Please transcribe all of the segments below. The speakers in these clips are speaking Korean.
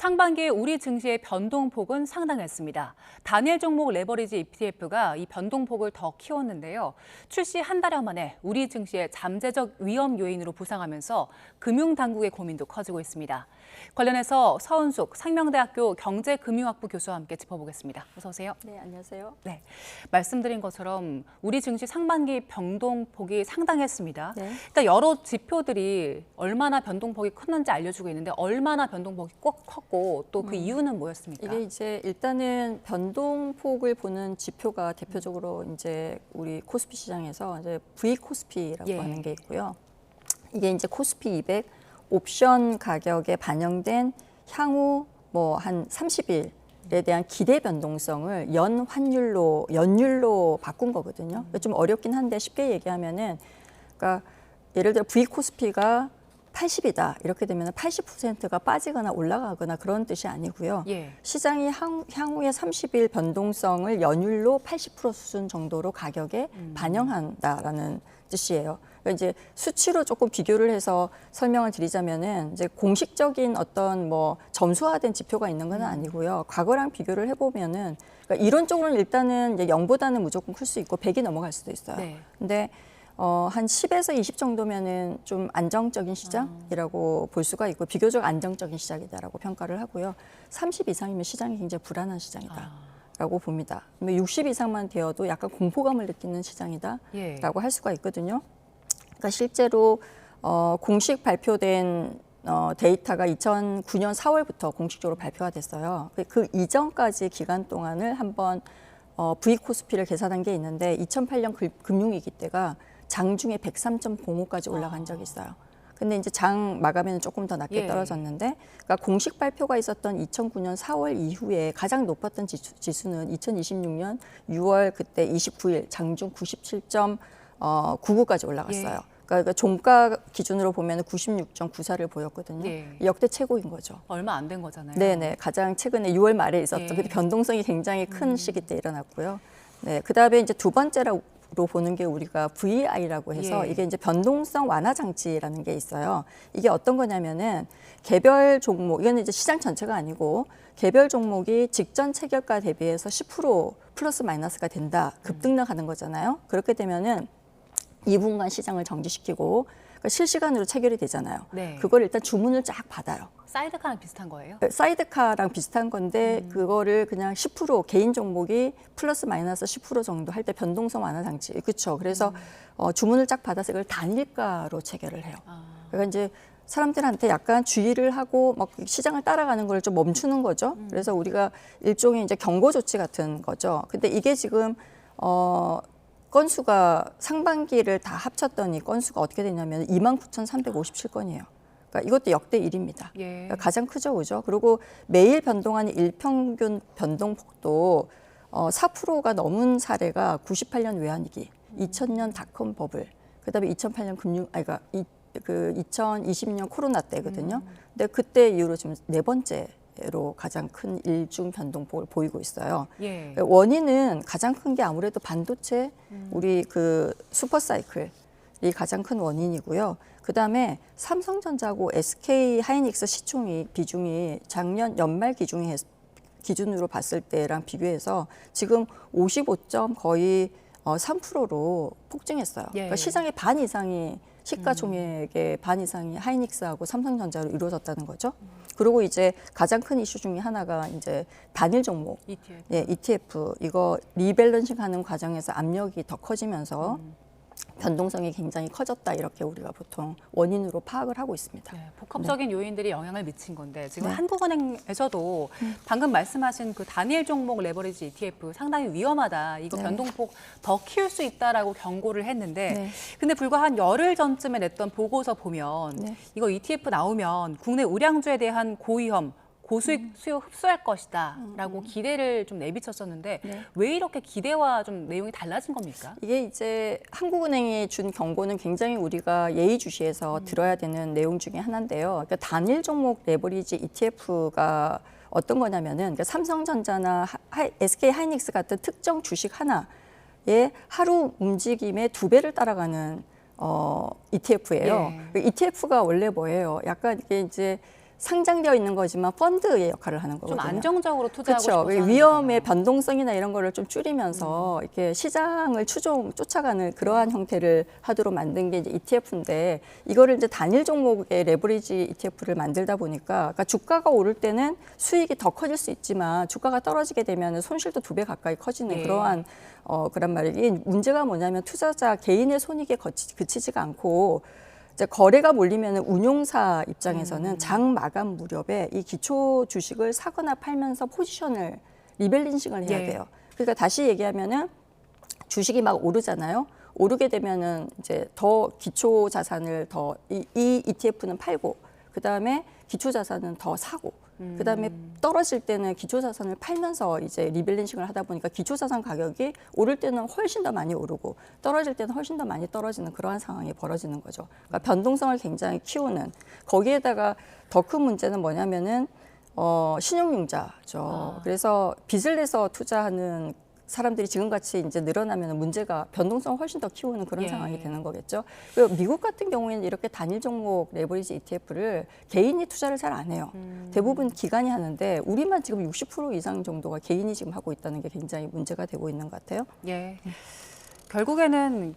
상반기 우리 증시의 변동폭은 상당했습니다. 단일 종목 레버리지 ETF가 이 변동폭을 더 키웠는데요. 출시 한 달여 만에 우리 증시의 잠재적 위험 요인으로 부상하면서 금융당국의 고민도 커지고 있습니다. 관련해서 서은숙 상명대학교 경제금융학부 교수와 함께 짚어보겠습니다. 어서 오세요. 네, 안녕하세요. 네, 말씀드린 것처럼 우리 증시 상반기 변동폭이 상당했습니다. 네. 일단 여러 지표들이 얼마나 변동폭이 컸는지 알려주고 있는데 얼마나 변동폭이 꼭 컸고 또 그 이유는 뭐였습니까? 이게 이제 일단은 변동폭을 보는 지표가 대표적으로 이제 우리 코스피 시장에서 이제 V 코스피라고 하는 게 있고요. 이게 이제 코스피 200 옵션 가격에 반영된 향후 뭐 한 30일에 대한 기대 변동성을 연율로 바꾼 거거든요. 좀 어렵긴 한데 쉽게 얘기하면은, 그러니까 예를 들어 V 코스피가 80이다 이렇게 되면 80%가 빠지거나 올라가거나 그런 뜻이 아니고요. 시장이 향후의 30일 변동성을 연율로 80% 수준 정도로 가격에 반영한다라는 뜻이에요. 그러니까 이제 수치로 조금 비교를 해서 설명을 드리자면은 이제 공식적인 어떤 뭐 점수화된 지표가 있는 건 아니고요. 과거랑 비교를 해보면은, 그러니까 이론적으로는 일단은 이제 0보다는 무조건 클 수 있고 100이 넘어갈 수도 있어요. 근데 한 10에서 20 정도면은 좀 안정적인 시장이라고 볼 수가 있고 비교적 안정적인 시장이다라고 평가를 하고요. 30 이상이면 시장이 굉장히 불안한 시장이다라고 봅니다. 60 이상만 되어도 약간 공포감을 느끼는 시장이다라고 할 수가 있거든요. 그러니까 실제로 공식 발표된 데이터가 2009년 4월부터 공식적으로 발표가 됐어요. 그 이전까지 기간 동안을 한번 V 코스피를 계산한 게 있는데 2008년 금융위기 때가 장중에 103.05까지 올라간 적이 있어요. 근데 이제 장 마감에는 조금 더 낮게 떨어졌는데, 그러니까 공식 발표가 있었던 2009년 4월 이후에 가장 높았던 지수는 2026년 6월 그때 29일 장중 97.99까지 올라갔어요. 그러니까 종가 기준으로 보면 96.94를 보였거든요. 역대 최고인 거죠. 얼마 안 된 거잖아요. 네네, 가장 최근에 6월 말에 있었던 그 변동성이 굉장히 큰 시기 때 일어났고요. 네, 그다음에 이제 두 번째로 보는 게 우리가 VI라고 해서 이게 이제 변동성 완화 장치라는 게 있어요. 이게 어떤 거냐면은 개별 종목, 이거는 이제 시장 전체가 아니고 개별 종목이 직전 체결가 대비해서 10% 플러스 마이너스가 된다, 급등락하는 거잖아요. 그렇게 되면은 2분간 시장을 정지시키고 그러니까 실시간으로 체결이 되잖아요. 그걸 일단 주문을 쫙 받아요. 사이드카랑 비슷한 거예요? 사이드카랑 비슷한 건데 그거를 그냥 10% 개인 종목이 플러스 마이너스 10% 정도 할 때 변동성 완화 장치, 그렇죠. 그래서 주문을 쫙 받아서 이걸 단일가로 체결을 해요. 그러니까 이제 사람들한테 약간 주의를 하고 막 시장을 따라가는 걸 좀 멈추는 거죠. 그래서 우리가 일종의 이제 경고 조치 같은 거죠. 근데 이게 지금 건수가 상반기를 다 합쳤더니 건수가 어떻게 되냐면 29,357건이에요. 그러니까 이것도 역대 1위입니다. 그러니까 가장 크죠, 그죠? 그리고 매일 변동하는 일평균 변동폭도 4%가 넘은 사례가 98년 외환위기, 2000년 닷컴 버블, 그다음에 2008년 그러니까 2020년 코로나 때거든요. 근데 그때 이후로 지금 네 번째로 가장 큰 일중 변동폭을 보이고 있어요. 원인은 가장 큰 게 아무래도 반도체, 우리 그 슈퍼사이클이 가장 큰 원인이고요. 그다음에 삼성전자하고 SK 하이닉스 비중이 작년 연말 기준으로 봤을 때랑 비교해서 지금 55점 거의 3%로 폭증했어요. 그러니까 시장의 반 이상이 시가총액의 반 이상이 하이닉스하고 삼성전자로 이루어졌다는 거죠. 그리고 이제 가장 큰 이슈 중에 하나가 이제 단일 종목, ETF 이거 리밸런싱하는 과정에서 압력이 더 커지면서 변동성이 굉장히 커졌다, 이렇게 우리가 보통 원인으로 파악을 하고 있습니다. 복합적인 요인들이 영향을 미친 건데 지금 한국은행에서도 방금 말씀하신 그 단일 종목 레버리지 ETF 상당히 위험하다, 이거 변동폭 더 키울 수 있다라고 경고를 했는데 근데 불과 한 열흘 전쯤에 냈던 보고서 보면 이거 ETF 나오면 국내 우량주에 대한 고위험, 고수익 수요 흡수할 것이다 라고 기대를 좀 내비쳤었는데 왜 이렇게 기대와 좀 내용이 달라진 겁니까? 이게 이제 한국은행이 준 경고는 굉장히 우리가 예의주시해서 들어야 되는 내용 중에 하나인데요. 그러니까 단일 종목 레버리지 ETF가 어떤 거냐면은, 그러니까 삼성전자나 SK 하이닉스 같은 특정 주식 하나의 하루 움직임의 2배를 따라가는 ETF예요. ETF가 원래 뭐예요? 약간 이게 이제 상장되어 있는 거지만 펀드의 역할을 하는 좀 거거든요. 안정적으로 투자하고 그렇죠. 싶어서 하는 위험의 거잖아요. 변동성이나 이런 거를 좀 줄이면서 이렇게 시장을 쫓아가는 그러한 형태를 하도록 만든 게 이제 ETF인데 이거를 이제 단일 종목의 레버리지 ETF를 만들다 보니까 그러니까 주가가 오를 때는 수익이 더 커질 수 있지만 주가가 떨어지게 되면 손실도 2배 가까이 커지는 예. 그러한 그런 말이에요. 이게 문제가 뭐냐면 투자자 개인의 손익에 그치지가 않고 이제 거래가 몰리면 운용사 입장에서는 장 마감 무렵에 이 기초 주식을 사거나 팔면서 포지션을 리밸런싱을 해야 예. 돼요. 그러니까 다시 얘기하면은 주식이 막 오르잖아요. 오르게 되면은 이제 더 기초 자산을 더 이 ETF는 팔고 그 다음에 기초 자산은 더 사고 그 다음에 떨어질 때는 기초 자산을 팔면서 이제 리밸런싱을 하다 보니까 기초 자산 가격이 오를 때는 훨씬 더 많이 오르고 떨어질 때는 훨씬 더 많이 떨어지는 그러한 상황이 벌어지는 거죠. 그러니까 변동성을 굉장히 키우는 거기에다가 더 큰 문제는 뭐냐면은 신용융자죠. 그래서 빚을 내서 투자하는 사람들이 지금같이 이제 늘어나면 문제가 변동성을 훨씬 더 키우는 그런 예. 상황이 되는 거겠죠. 그리고 미국 같은 경우에는 이렇게 단일 종목 레버리지 ETF를 개인이 투자를 잘 안 해요. 대부분 기관이 하는데 우리만 지금 60% 이상 정도가 개인이 지금 하고 있다는 게 굉장히 문제가 되고 있는 것 같아요. 예. 결국에는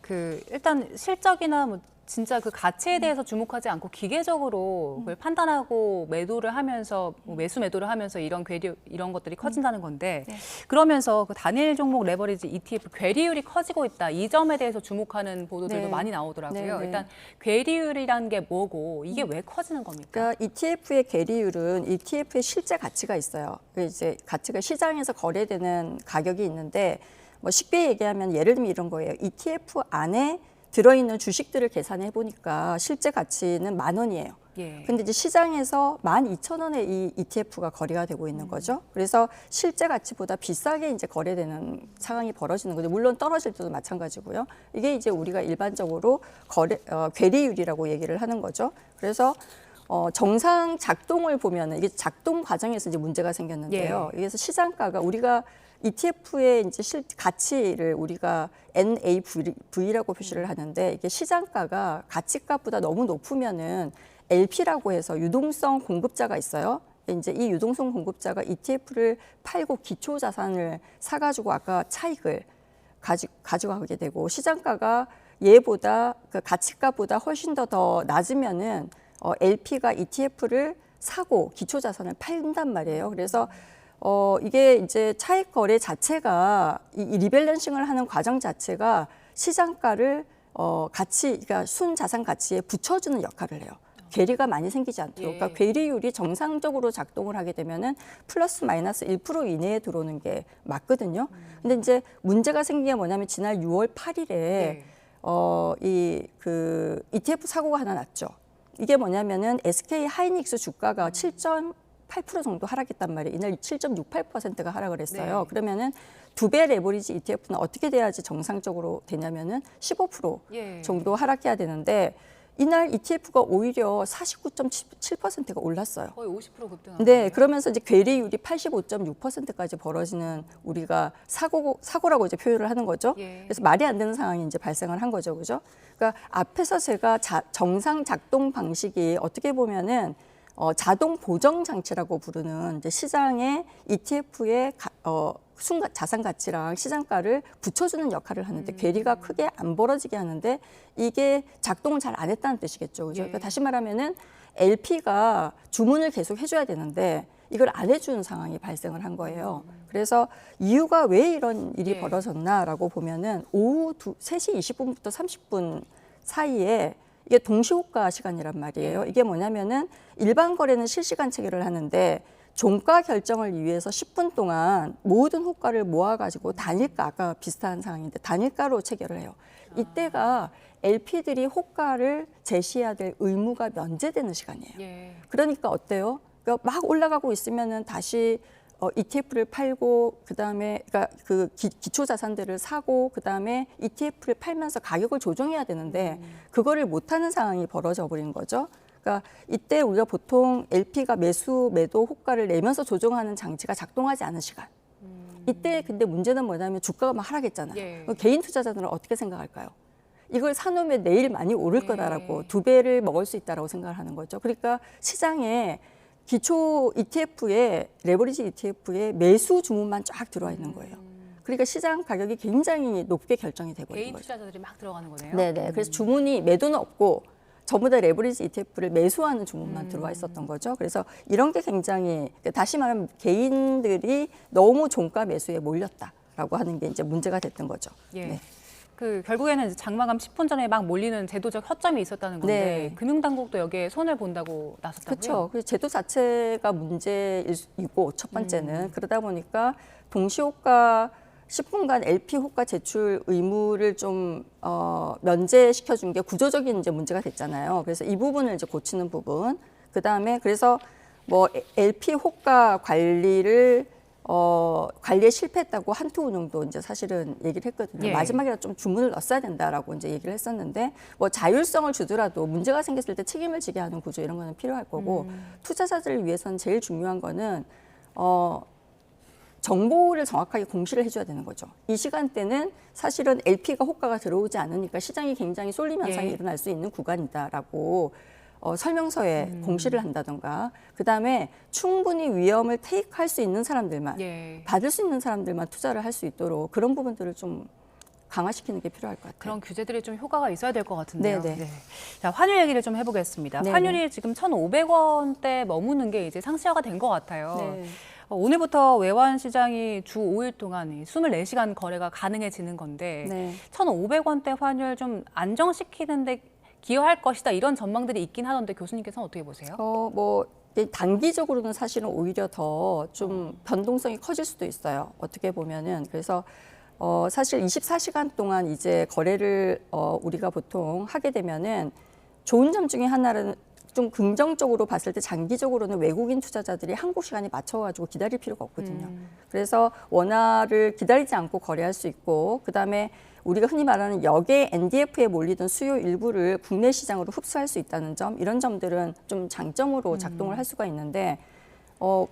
일단 실적이나 뭐 진짜 그 가치에 대해서 주목하지 않고 기계적으로 그걸 판단하고 매도를 하면서 뭐 매수 매도를 하면서 이런 이런 것들이 커진다는 건데 네. 그러면서 그 단일 종목 레버리지 ETF 괴리율이 커지고 있다. 이 점에 대해서 주목하는 보도들도 네. 많이 나오더라고요. 네, 네. 일단 괴리율이라는 게 뭐고 이게 왜 커지는 겁니까? 그러니까 ETF의 괴리율은 ETF의 실제 가치가 있어요. 이제 가치가 시장에서 거래되는 가격이 있는데 뭐 쉽게 얘기하면 예를 들면 이런 거예요. ETF 안에 들어있는 주식들을 계산해 보니까 실제 가치는 10,000원이에요. 예. 근데 이제 시장에서 12,000원에 이 ETF가 거래가 되고 있는 거죠. 그래서 실제 가치보다 비싸게 이제 거래되는 상황이 벌어지는 거죠. 물론 떨어질 때도 마찬가지고요. 이게 이제 우리가 일반적으로 괴리율이라고 얘기를 하는 거죠. 그래서 정상 작동을 보면은 이게 작동 과정에서 이제 문제가 생겼는데요. 예. 그래서 시장가가 우리가 ETF의 이제 가치를 우리가 NAV라고 표시를 하는데 이게 시장가가 가치값보다 너무 높으면은 LP라고 해서 유동성 공급자가 있어요. 이제 이 유동성 공급자가 ETF를 팔고 기초 자산을 사가지고 아까 차익을 가져가게 되고 시장가가 얘보다 그 가치값보다 훨씬 더 낮으면은 LP가 ETF를 사고 기초 자산을 팔단 말이에요. 그래서 이게 이제 차익 거래 자체가 이 리밸런싱을 하는 과정 자체가 시장가를 그러니까 순 자산 가치에 붙여주는 역할을 해요. 괴리가 많이 생기지 않도록. 예. 그러니까 괴리율이 정상적으로 작동을 하게 되면은 플러스 마이너스 1% 이내에 들어오는 게 맞거든요. 근데 이제 문제가 생긴 게 뭐냐면 지난 6월 8일에 네. 그 ETF 사고가 하나 났죠. 이게 뭐냐면은 SK 하이닉스 주가가 7.8% 정도 하락했단 말이에요. 이날 7.68%가 하락을 했어요. 네. 그러면은 2배 레버리지 ETF는 어떻게 돼야지 정상적으로 되냐면은 15% 예. 정도 하락해야 되는데 이날 ETF가 오히려 49.7%가 올랐어요. 거의 50% 급등한 네, 거예요. 그러면서 이제 괴리율이 85.6%까지 벌어지는 우리가 사고라고 이제 표현을 하는 거죠. 예. 그래서 말이 안 되는 상황이 이제 발생을 한 거죠, 그죠? 그러니까 앞에서 제가 정상 작동 방식이 어떻게 보면은 자동 보정 장치라고 부르는 이제 시장의 ETF의 순간 자산 가치랑 시장가를 붙여주는 역할을 하는데 괴리가 크게 안 벌어지게 하는데 이게 작동을 잘 안 했다는 뜻이겠죠, 그죠? 예. 그러니까 다시 말하면은 LP가 주문을 계속 해줘야 되는데 이걸 안 해주는 상황이 발생을 한 거예요. 그래서 이유가 왜 이런 일이 예. 벌어졌나라고 보면은 오후 3시 20분부터 30분 사이에 이게 동시호가 시간이란 말이에요. 이게 뭐냐면은 일반 거래는 실시간 체결을 하는데 종가 결정을 위해서 10분 동안 모든 호가를 모아가지고 단일가, 아까 비슷한 상황인데 단일가로 체결을 해요. 이때가 LP들이 호가를 제시해야 될 의무가 면제되는 시간이에요. 예. 그러니까 어때요? 그러니까 막 올라가고 있으면은 다시 ETF를 팔고 그다음에 그러니까 그 기초 자산들을 사고 그다음에 ETF를 팔면서 가격을 조정해야 되는데 그거를 못 하는 상황이 벌어져 버린 거죠. 그러니까 이때 우리가 보통 LP가 매도 호가를 내면서 조정하는 장치가 작동하지 않은 시간. 이때 근데 문제는 뭐냐면 주가가 막 하락했잖아요. 예. 개인 투자자들은 어떻게 생각할까요? 이걸 사놓으면 내일 많이 오를 예. 거다라고 2배를 먹을 수 있다라고 생각을 하는 거죠. 그러니까 시장에 기초 ETF에 레버리지 ETF에 매수 주문만 쫙 들어와 있는 거예요. 그러니까 시장 가격이 굉장히 높게 결정이 되고 있는 개인 거죠. 투자자들이 막 들어가는 거네요. 네네. 그래서 주문이 매도는 없고 전부 다 레버리지 ETF를 매수하는 주문만 들어와 있었던 거죠. 그래서 이런 게 굉장히 다시 말하면 개인들이 너무 종가 매수에 몰렸다라고 하는 게 이제 문제가 됐던 거죠. 예. 네. 그 결국에는 이제 장마감 10분 전에 막 몰리는 제도적 허점이 있었다는 건데 네. 금융당국도 여기에 손을 본다고 나섰다고요? 그렇죠. 그 제도 자체가 문제이고 첫 번째는 그러다 보니까 동시호가 10분간 LP 호가 제출 의무를 좀 면제시켜 준 게 구조적인 이제 문제가 됐잖아요. 그래서 이 부분을 이제 고치는 부분. 그 다음에 그래서 뭐 LP 호가 관리를 관리에 실패했다고 한투운용도 이제 사실은 얘기를 했거든요. 예. 마지막에 좀 주문을 넣었어야 된다라고 이제 얘기를 했었는데 뭐 자율성을 주더라도 문제가 생겼을 때 책임을 지게 하는 구조 이런 거는 필요할 거고 투자자들을 위해서는 제일 중요한 거는 정보를 정확하게 공시를 해줘야 되는 거죠. 이 시간대는 사실은 LP가 호가가 들어오지 않으니까 시장이 굉장히 쏠림 현상이 예. 일어날 수 있는 구간이다라고 설명서에 공시를 한다던가 그다음에 충분히 위험을 테이크할 수 있는 사람들만 예. 받을 수 있는 사람들만 투자를 할 수 있도록 그런 부분들을 좀 강화시키는 게 필요할 것 같아요. 그런 규제들이 좀 효과가 있어야 될 것 같은데요. 네네. 네. 자, 환율 얘기를 좀 해보겠습니다. 네네. 환율이 지금 1,500원대 머무는 게 이제 상시화가 된 것 같아요. 네. 오늘부터 외환 시장이 주 5일 동안 24시간 거래가 가능해지는 건데 네. 1,500원대 환율 좀 안정시키는데 기여할 것이다 이런 전망들이 있긴 하던데 교수님께서는 어떻게 보세요? 뭐 단기적으로는 사실은 오히려 더 좀 변동성이 커질 수도 있어요. 어떻게 보면은 그래서 사실 24시간 동안 이제 거래를 우리가 보통 하게 되면은 좋은 점 중에 하나는 좀 긍정적으로 봤을 때 장기적으로는 외국인 투자자들이 한국 시간에 맞춰가지고 기다릴 필요가 없거든요. 그래서 원화를 기다리지 않고 거래할 수 있고 그다음에 우리가 흔히 말하는 역의 NDF에 몰리던 수요 일부를 국내 시장으로 흡수할 수 있다는 점 이런 점들은 좀 장점으로 작동을 할 수가 있는데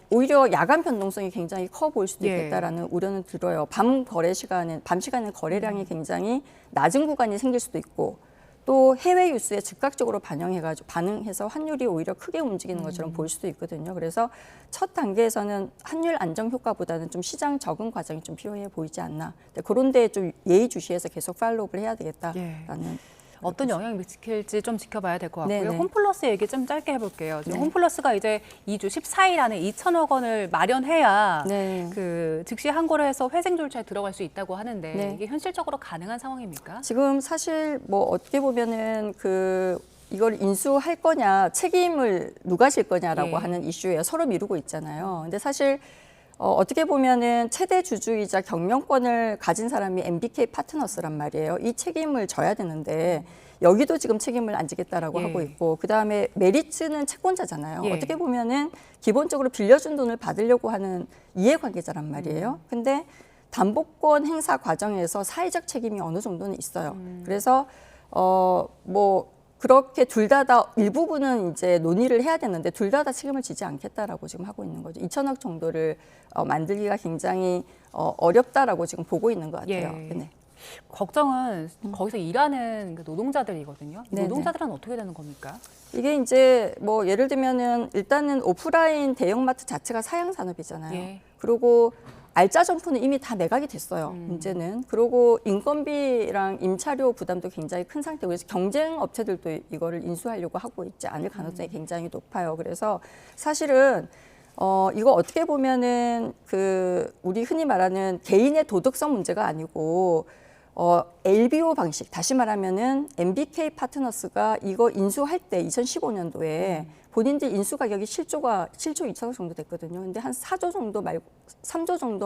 오히려 야간 변동성이 굉장히 커 보일 수도 있겠다라는 우려는 들어요. 밤 시간에 거래량이 굉장히 낮은 구간이 생길 수도 있고 또 해외 뉴스에 즉각적으로 반응해서 환율이 오히려 크게 움직이는 것처럼 보일 수도 있거든요. 그래서 첫 단계에서는 환율 안정 효과보다는 좀 시장 적응 과정이 좀 필요해 보이지 않나. 그런 데에 좀 예의주시해서 계속 팔로우를 해야 되겠다라는. 어떤 영향이 미칠지 좀 지켜봐야 될 것 같고요. 네네. 홈플러스 얘기 좀 짧게 해볼게요. 지금 네. 홈플러스가 이제 2주 14일 안에 2천억 원을 마련해야 네. 그 즉시 항고를 해서 회생 절차에 들어갈 수 있다고 하는데 네. 이게 현실적으로 가능한 상황입니까? 지금 사실 뭐 어떻게 보면은 이걸 인수할 거냐 책임을 누가 질 거냐라고 예. 하는 이슈예요. 서로 미루고 있잖아요. 근데 사실 어떻게 보면은 최대 주주이자 경영권을 가진 사람이 MBK 파트너스란 말이에요. 이 책임을 져야 되는데 여기도 지금 책임을 안 지겠다라고 예. 하고 있고 그다음에 메리츠는 채권자잖아요. 예. 어떻게 보면은 기본적으로 빌려준 돈을 받으려고 하는 이해관계자란 말이에요. 근데 담보권 행사 과정에서 사회적 책임이 어느 정도는 있어요. 그래서 뭐 그렇게 둘 다 일부분은 이제 논의를 해야 되는데 둘 다 책임을 지지 않겠다라고 지금 하고 있는 거죠. 2천억 정도를 만들기가 굉장히 어렵다라고 지금 보고 있는 것 같아요. 예. 네. 걱정은 거기서 일하는 그 노동자들이거든요. 네네. 노동자들은 어떻게 되는 겁니까? 이게 이제 뭐 예를 들면은 일단은 오프라인 대형마트 자체가 사양 산업이잖아요. 예. 그리고 알짜 점포는 이미 다 매각이 됐어요. 문제는. 그리고 인건비랑 임차료 부담도 굉장히 큰 상태고 그래서 경쟁 업체들도 이거를 인수하려고 하고 있지 않을 가능성이 굉장히 높아요. 그래서 사실은 이거 어떻게 보면은 우리 흔히 말하는 개인의 도덕성 문제가 아니고 LBO 방식, 다시 말하면은 MBK 파트너스가 이거 인수할 때 2015년도에 본인들 인수 가격이 7조 2천억 정도 됐거든요. 근데 한 3조 정도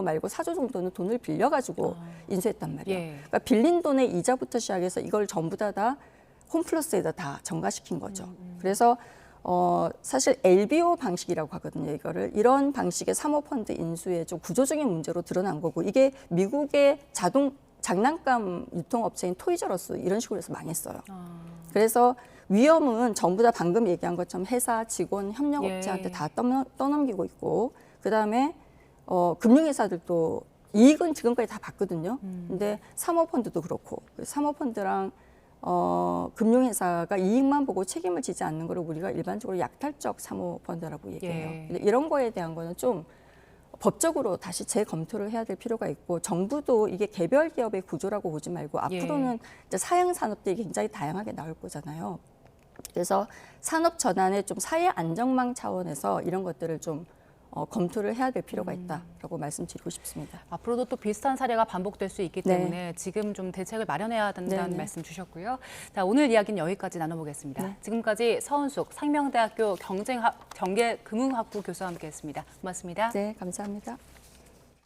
말고 4조 정도는 돈을 빌려가지고 인수했단 말이에요. 예. 그러니까 빌린 돈의 이자부터 시작해서 이걸 전부 다 홈플러스에다 다 전가시킨 거죠. 그래서 사실 LBO 방식이라고 하거든요. 이런 방식의 사모펀드 인수의 좀 구조적인 문제로 드러난 거고 이게 미국의 장난감 유통업체인 토이저러스 이런 식으로 해서 망했어요. 그래서 위험은 전부 다 방금 얘기한 것처럼 회사, 직원, 협력업체한테 예. 다 떠넘기고 있고 그다음에 금융회사들도 이익은 지금까지 다 봤거든요. 근데 사모펀드도 그렇고 사모펀드랑 금융회사가 이익만 보고 책임을 지지 않는 거를 우리가 일반적으로 약탈적 사모펀드라고 얘기해요. 이런 거에 대한 거는 좀 법적으로 다시 재검토를 해야 될 필요가 있고 정부도 이게 개별 기업의 구조라고 보지 말고 앞으로는 이제 사양 산업들이 굉장히 다양하게 나올 거잖아요. 그래서 산업 전환의 좀 사회 안정망 차원에서 이런 것들을 좀 검토를 해야 될 필요가 있다라고 말씀드리고 싶습니다. 앞으로도 또 비슷한 사례가 반복될 수 있기 때문에 지금 좀 대책을 마련해야 된다는 말씀 주셨고요. 자, 오늘 이야기는 여기까지 나눠보겠습니다. 지금까지 서은숙 상명대학교 경제금융학부 교수와 함께했습니다. 고맙습니다. 네, 감사합니다.